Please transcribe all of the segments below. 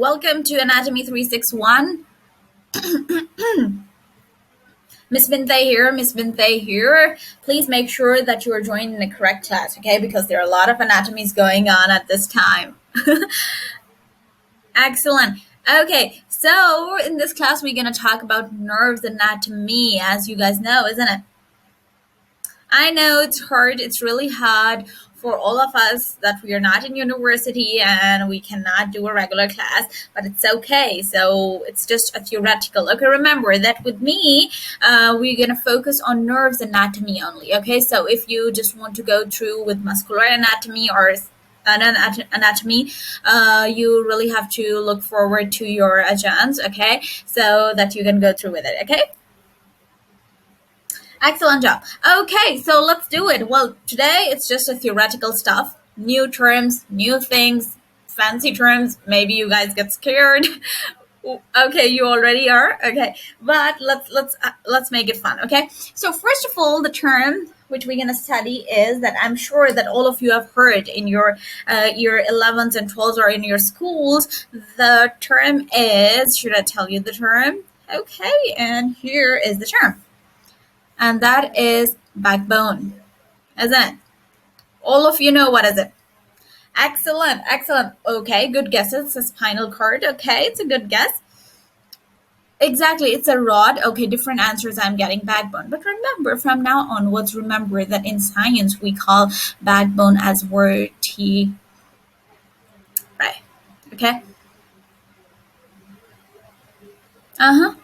welcome to Anatomy 361. Miss Binthay here, Miss Binthay here. Please make sure that you are joining the correct class, okay? Because there are a lot of anatomies going on at this time. Excellent. Okay, so in this class, we're going to talk about nerves anatomy, as you guys know, isn't it? I know it's hard. It's really hard for all of us that we are not in university and we cannot do a regular class, but it's okay. So it's just a theoretical. Okay, remember that with me, we're going to focus on nerves anatomy only. Okay, so if you just want to go through with muscular anatomy or anatomy, you really have to look forward to your agents, okay, so that you can go through with it. Okay. Excellent job. Okay, so let's do it. Well, today it's just a theoretical stuff. New terms, new things, fancy terms. Maybe you guys get scared. Okay, you already are. Okay, but let's make it fun. Okay. So first of all, the term which we're gonna study is that I'm sure that all of you have heard in your 11s and 12s or in your schools. The term is. Should I tell you the term? Okay, and here is the term. And that is backbone, isn't it? All of you know what is it. Excellent, excellent. Okay, good guess. It's a spinal cord. Okay, it's a good guess. Exactly, it's a rod. Okay, different answers I'm getting. Backbone. But remember, from now onwards, remember that in science we call backbone as vertebrae. Okay? Uh-huh.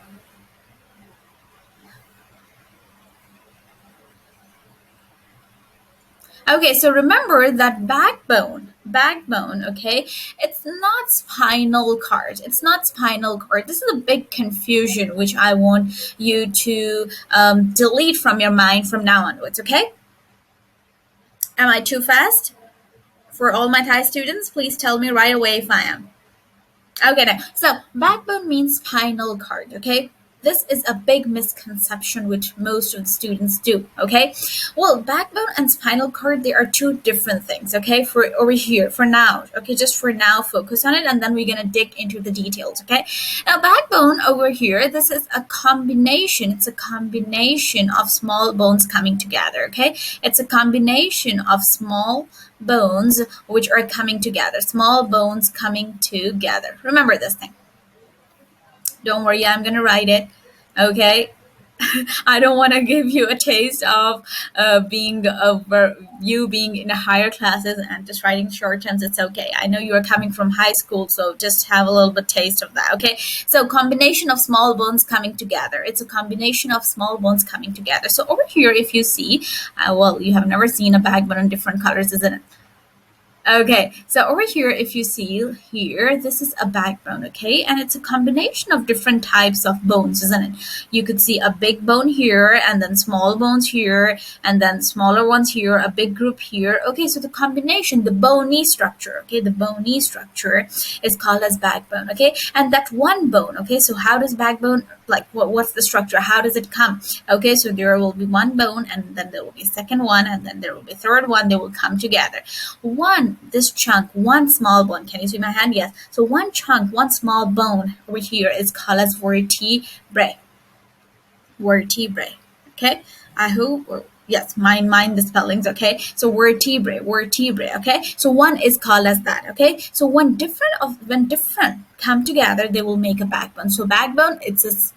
Okay, so remember that backbone, okay, it's not spinal cord. It's not spinal cord. This is a big confusion, which I want you to delete from your mind from now onwards, okay? Am I too fast? For all my Thai students, please tell me right away if I am. Okay, now, so backbone means spinal cord, okay? This is a big misconception which most of the students do, okay? Well, backbone and spinal cord, they are two different things, okay? For over here, for now, okay? Just for now, focus on it, and then we're gonna dig into the details, okay? Now, backbone over here, this is a combination. It's a combination of small bones coming together, okay? It's a combination of small bones which are coming together. Small bones coming together. Remember this thing. Don't worry, I'm gonna write it. Okay. I don't want to give you a taste of you being in the higher classes and just writing short terms. It's okay. I know you are coming from high school, so just have a little bit taste of that. Okay. So combination of small bones coming together. It's a combination of small bones coming together. So over here, if you see, well, you have never seen a backbone in different colors, isn't it? Okay, so over here, if you see here, this is a backbone, okay? And it's a combination of different types of bones, isn't it? You could see a big bone here, and then small bones here, and then smaller ones here, a big group here. Okay, so the combination, the bony structure, okay? The bony structure is called as backbone, okay? And that one bone, okay? So how does backbone, like what's the structure? How does it come? Okay, so there will be one bone, and then there will be a second one, and then there will be a third one. They will come together. This chunk, one small bone. Can you see my hand? Yes. So one chunk, one small bone over here is called as vertebrae. Vertebrae. Okay. I hope. Yes, mind the spellings. Okay. So vertebrae. Okay. So one is called as that. Okay. So when different come together, they will make a backbone. So backbone, it's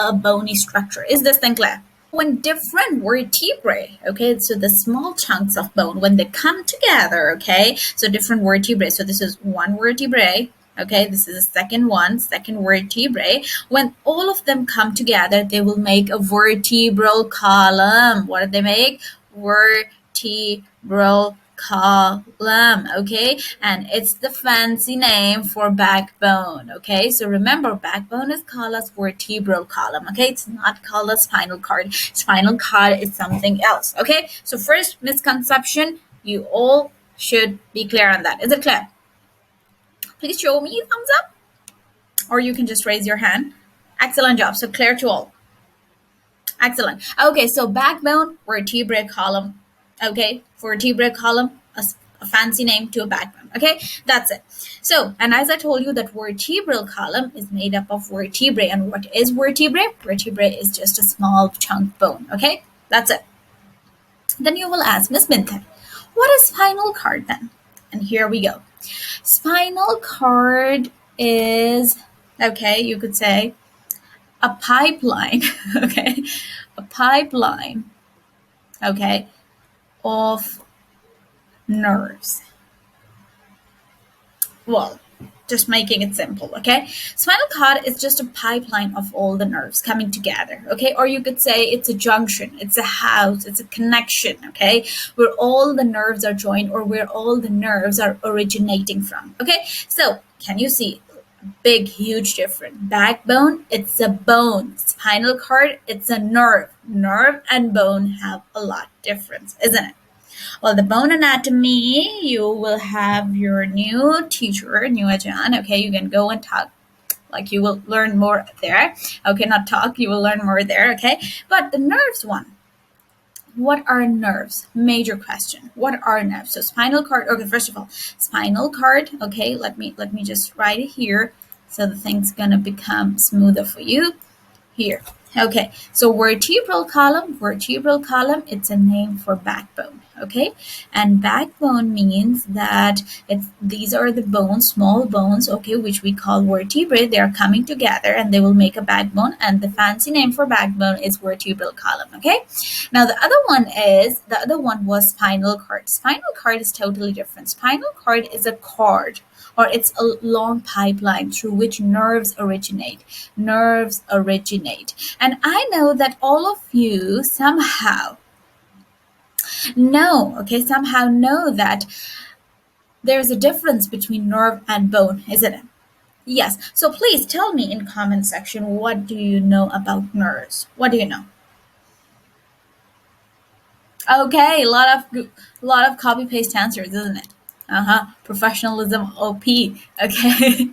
a bony structure. Is this thing clear? When different vertebrae, okay, so the small chunks of bone, when they come together, okay, so different vertebrae, so this is one vertebrae, okay, this is the second vertebrae. When all of them come together, they will make a vertebral column. What do they make? Vertebral column, okay, and it's the fancy name for backbone, okay? So remember, backbone is called as vertebral column, okay? It's not called a spinal cord. Spinal cord is something else, okay? So first misconception, you all should be clear on that. Is it clear? Please show me thumbs up, or you can just raise your hand. Excellent job. So clear to all. Excellent. Okay, so backbone, vertebrae column. Okay, vertebrae column, a fancy name to a backbone. Okay, that's it. So, and as I told you, that vertebral column is made up of vertebrae. And what is vertebrae? Vertebrae is just a small chunk bone. Okay, that's it. Then you will ask, Miss Binthe, what is spinal cord then? And here we go. Spinal cord is, okay, you could say a pipeline, okay, a pipeline, okay, of nerves. Well, just making it simple, okay? Spinal cord is just a pipeline of all the nerves coming together, okay? Or you could say it's a junction, it's a house, it's a connection, okay? Where all the nerves are joined or where all the nerves are originating from, okay? So, can you see? Big, huge difference. Backbone, it's a bone. Spinal cord, it's a nerve. Nerve and bone have a lot difference, isn't it? Well, the bone anatomy, you will have your new teacher, new Ajan. Okay, you can go and talk. Like you will learn more there. Okay, not talk, you will learn more there. Okay, but the nerves one. What are nerves? Major question. What are nerves? So spinal cord. Okay, first of all, spinal cord. Okay, let me just write it here, so the thing's gonna become smoother for you. Here. Okay, so vertebral column, it's a name for backbone, okay? And backbone means that these are the bones, small bones, okay, which we call vertebrae. They are coming together and they will make a backbone, and the fancy name for backbone is vertebral column, okay? Now the other one was spinal cord. Spinal cord is totally different. Spinal cord is a cord, or it's a long pipeline through which nerves originate. And I know that all of you somehow know that there's a difference between nerve and bone, isn't it? Yes. So please tell me in comment section, what do you know about nerves? What do you know? Okay, a lot of copy paste answers, isn't it? Professionalism OP. Okay.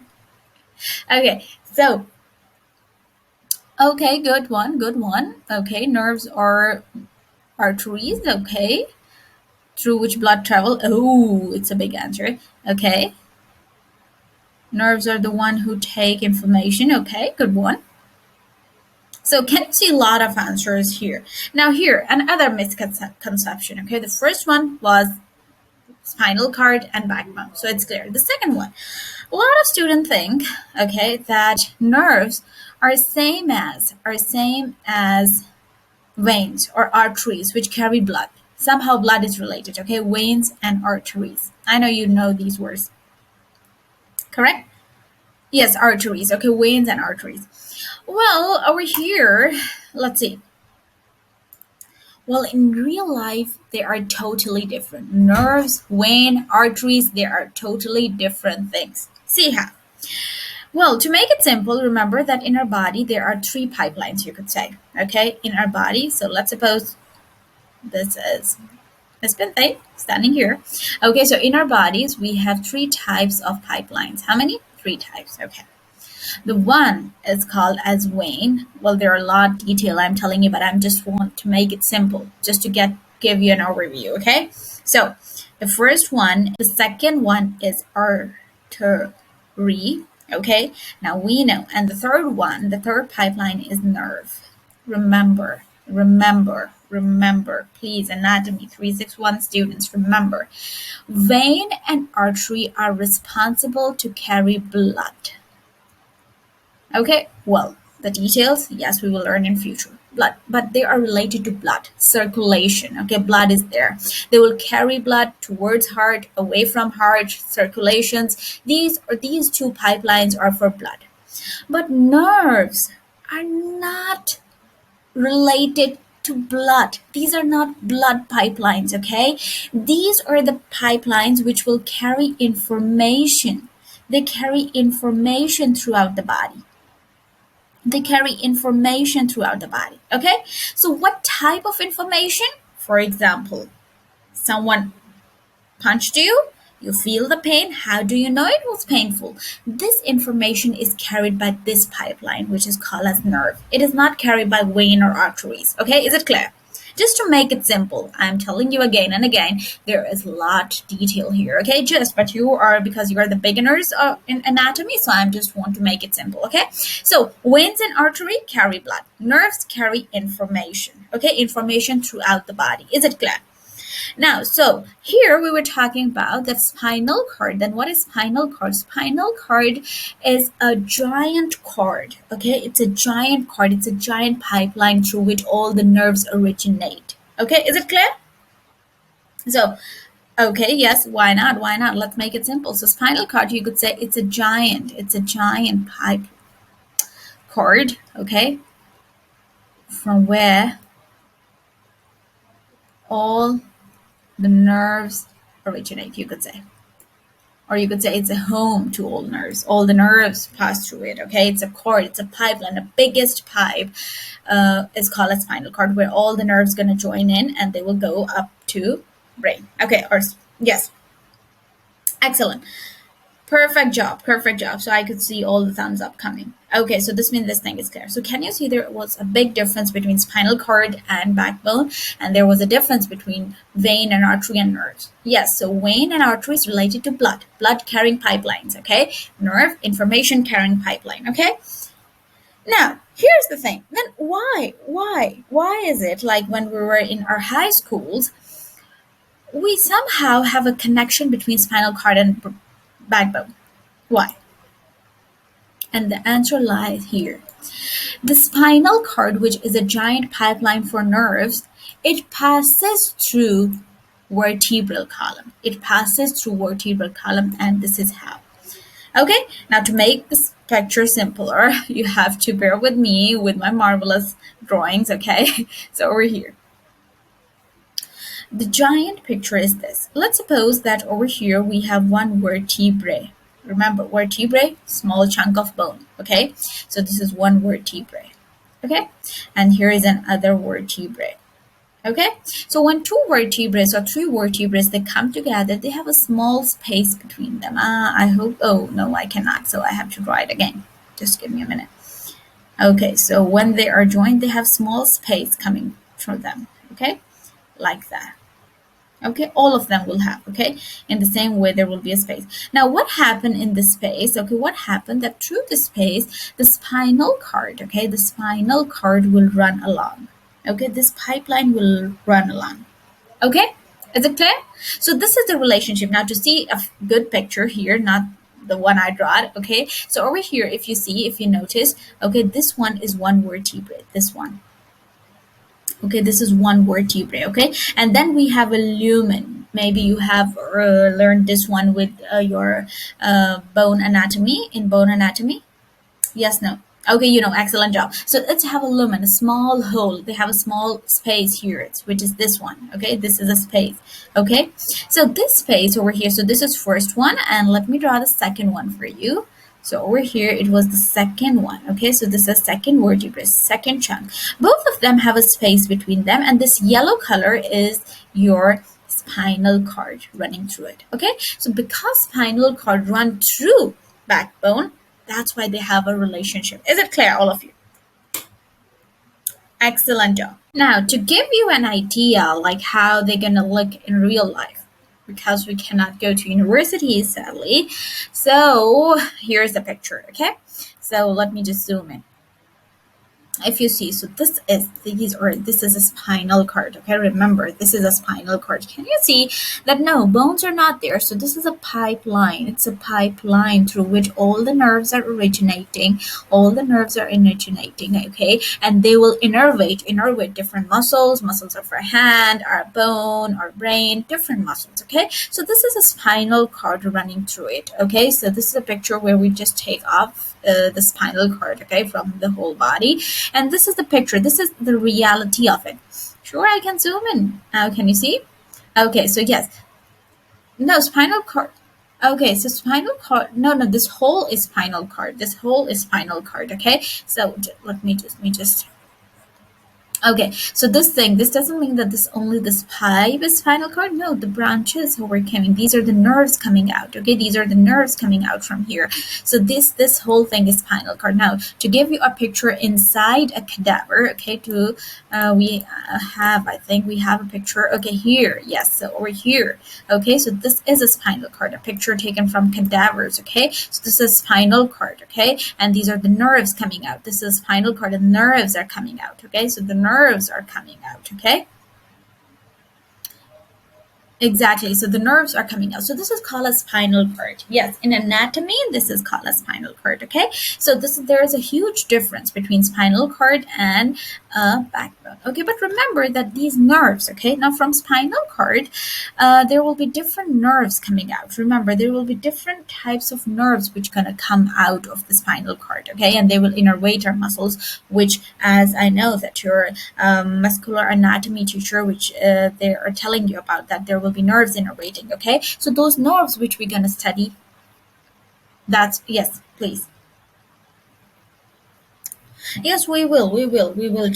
Okay. So, okay, good one. Okay, nerves are arteries, okay, through which blood travel. Oh, it's a big answer. Okay. Nerves are the one who take information. Okay, good one. So can you see a lot of answers here? Now here, another misconception. Okay, the first one was spinal cord and backbone. So it's clear. The second one, a lot of students think, okay, that nerves are same as veins or arteries which carry blood. Somehow blood is related, okay? Veins and arteries. I know you know these words. Correct? Yes, arteries. Okay, veins and arteries. Well, over here, let's see. Well, in real life, they are totally different. Nerves, vein, arteries, they are totally different things. See how? Well, to make it simple, remember that in our body, there are three pipelines, you could say. Okay, in our body. So let's suppose this is Miss Binthe standing here. Okay, so in our bodies, we have three types of pipelines. How many? Three types. Okay. The one is called as vein. Well, there are a lot of detail I'm telling you, but I just want to make it simple, just to give you an overview, okay? So, the first one, the second one is artery, okay? Now we know. And the third pipeline is nerve. Remember, please, anatomy 361 students, remember. Vein and artery are responsible to carry blood. Okay, well, the details, yes, we will learn in future. Blood, but they are related to blood circulation. Okay, blood is there. They will carry blood towards heart, away from heart, circulations. These two pipelines are for blood. But nerves are not related to blood. These are not blood pipelines, okay? These are the pipelines which will carry information. They carry information throughout the body. Okay? So what type of information? For example, someone punched you, you feel the pain. How do you know it was painful? This information is carried by this pipeline, which is called as nerve. It is not carried by vein or arteries. Okay, is it clear? Just to make it simple, I'm telling you again and again, there is a lot detail here, okay? Just, but you are, because you are the beginners in anatomy, so I just want to make it simple, okay? So veins and artery carry blood. Nerves carry information, okay? Information throughout the body. Is it clear? Now, so here we were talking about the spinal cord. Then what is spinal cord? Spinal cord is a giant cord, okay? It's a giant cord. It's a giant pipeline through which all the nerves originate. Okay, is it clear? So, okay, yes, why not? Why not? Let's make it simple. So spinal cord, you could say it's a giant pipe cord, okay? From where all the nerves originate, you could say. Or you could say it's a home to all nerves. All the nerves pass through it, okay? It's a cord, it's a pipeline. The biggest pipe is called a spinal cord, where all the nerves going to join in and they will go up to brain. Okay, or yes. Excellent. Perfect job, perfect job. So I could see all the thumbs up coming. Okay, so this means this thing is clear. So can you see there was a big difference between spinal cord and backbone, and there was a difference between vein and artery and nerves. Yes, so vein and artery is related to blood carrying pipelines, okay? Nerve, information carrying pipeline, okay? Now, here's the thing. Then why is it like when we were in our high schools, we somehow have a connection between spinal cord and backbone? Why? And the answer lies here. The spinal cord, which is a giant pipeline for nerves, it passes through vertebral column. It passes through vertebral column, and this is how. Okay, now to make this picture simpler, you have to bear with me with my marvelous drawings, okay? So over here. The giant picture is this. Let's suppose that over here we have one vertebrae. Remember, vertebrae, small chunk of bone, okay? So this is one vertebrae, okay? And here is another vertebrae, okay? So when two vertebrae or three vertebrae, they come together, they have a small space between them. I hope, oh, no, I cannot. So I have to draw it again. Just give me a minute. Okay, so when they are joined, they have small space coming through them, okay? Like that. Okay, all of them will have, okay? In the same way, there will be a space. Now, what happened in this space? Okay, what happened that through the space, the spinal cord, okay, the spinal cord will run along. Okay, this pipeline will run along. Okay, is it clear? So this is the relationship. Now, to see a good picture here, not the one I draw, okay? So over here, if you notice, okay, this one is one vertebrae, this one. Okay, this is one vertebrae, okay? And then we have a lumen. Maybe you have learned this one with your bone anatomy, in bone anatomy. Yes, no. Okay, excellent job. So let's have a lumen, a small hole. They have a small space here, which is this one, okay? This is a space, okay? So this space over here, so this is first one, and let me draw the second one for you. So over here, it was the second one, okay? So this is second vertebrae, second chunk. Both of them have a space between them, and this yellow color is your spinal cord running through it, okay? So because spinal cord run through backbone, that's why they have a relationship. Is it clear, all of you? Excellent job. Now, to give you an idea like how they're gonna look in real life, because we cannot go to university, sadly. So here's the picture, okay? So let me just zoom in. If you see, so this is a spinal cord, okay? Remember, this is a spinal cord. Can you see that no, bones are not there? So this is a pipeline. It's a pipeline through which all the nerves are originating. All the nerves are originating, okay? And they will innervate different muscles of our hand, our bone, our brain, different muscles, okay? So this is a spinal cord running through it, okay? So this is a picture where we just take off the spinal cord, okay, from the whole body. And this is the picture. This is the reality of it. Sure, I can zoom in. Now, can you see? Okay, so yes. No, spinal cord. Okay, so spinal cord. No, this whole is spinal cord. This whole is spinal cord, okay? So let me just. Okay, so this doesn't mean that this only this pipe is spinal cord. No, the branches who are coming, these are the nerves coming out. Okay, these are the nerves coming out from here. So this whole thing is spinal cord. Now, to give you a picture inside a cadaver, okay, to we have, I think we have a picture. Okay, here, yes, so over here. Okay, so this is a spinal cord, a picture taken from cadavers. Okay, so this is spinal cord. Okay, and these are the nerves coming out. This is spinal cord, and nerves are coming out. Okay, so the nerves are coming out. Okay, exactly. So the nerves are coming out. So this is called a spinal cord. Yes, in anatomy, this is called a spinal cord. Okay. So there is a huge difference between spinal cord and backbone. Okay, but remember that these nerves. Okay, now from spinal cord, there will be different nerves coming out. Remember, there will be different types of nerves which gonna come out of the spinal cord. Okay, and they will innervate our muscles. Which, as I know that your muscular anatomy teacher, which they are telling you about, that there will be nerves innervating. Okay, so those nerves which we're gonna study, that's yes, please. Yes, we will do it. We will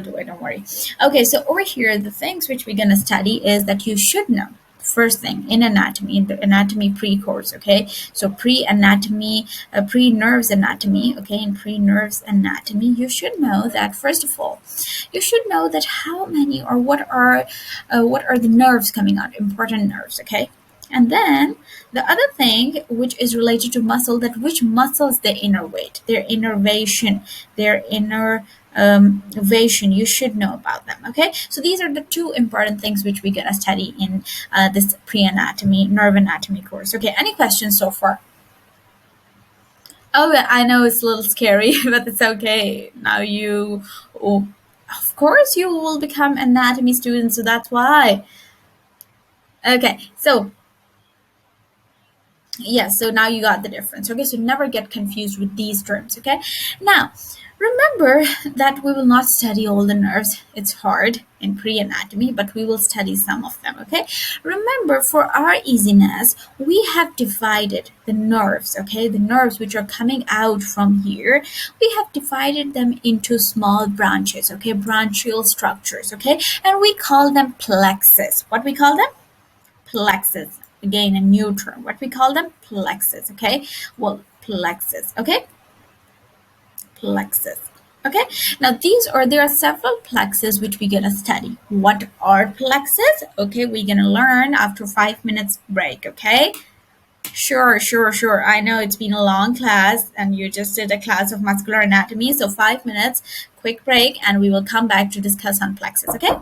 do it, don't worry. Okay, so over here, the things which we're gonna study is that you should know. First thing in anatomy, in the anatomy pre-course, okay? So pre-anatomy, pre-nerves anatomy, okay? In pre-nerves anatomy, you should know that first of all, you should know that how many or what are the nerves coming out, important nerves, okay? And then the other thing which is related to muscle, that which muscles they innervate, their innervation, their innervation, you should know about them. Okay, so these are the two important things which we're gonna study in this pre-anatomy, nerve anatomy course. Okay, any questions so far? Oh, yeah, I know it's a little scary, but it's okay. Now oh, of course, you will become anatomy students, so that's why. Okay, so yes, so now you got the difference. Okay, so never get confused with these terms. Okay, now remember that we will not study all the nerves. It's hard in pre-anatomy, but we will study some of them. Okay, remember, for our easiness, we have divided the nerves. Okay, the nerves which are coming out from here, we have divided them into small branches. Okay, branchial structures. Okay, and we call them plexus. What we call them? Plexus. Again, a new term. What we call them? Plexus. Okay, well, plexus. Okay, plexus. Okay, now there are several plexus which we're gonna study. What are plexus? Okay, we're gonna learn after 5 minutes break. Okay, sure. I know it's been a long class and you just did a class of muscular anatomy, so 5 minutes quick break and we will come back to discuss on plexus. Okay.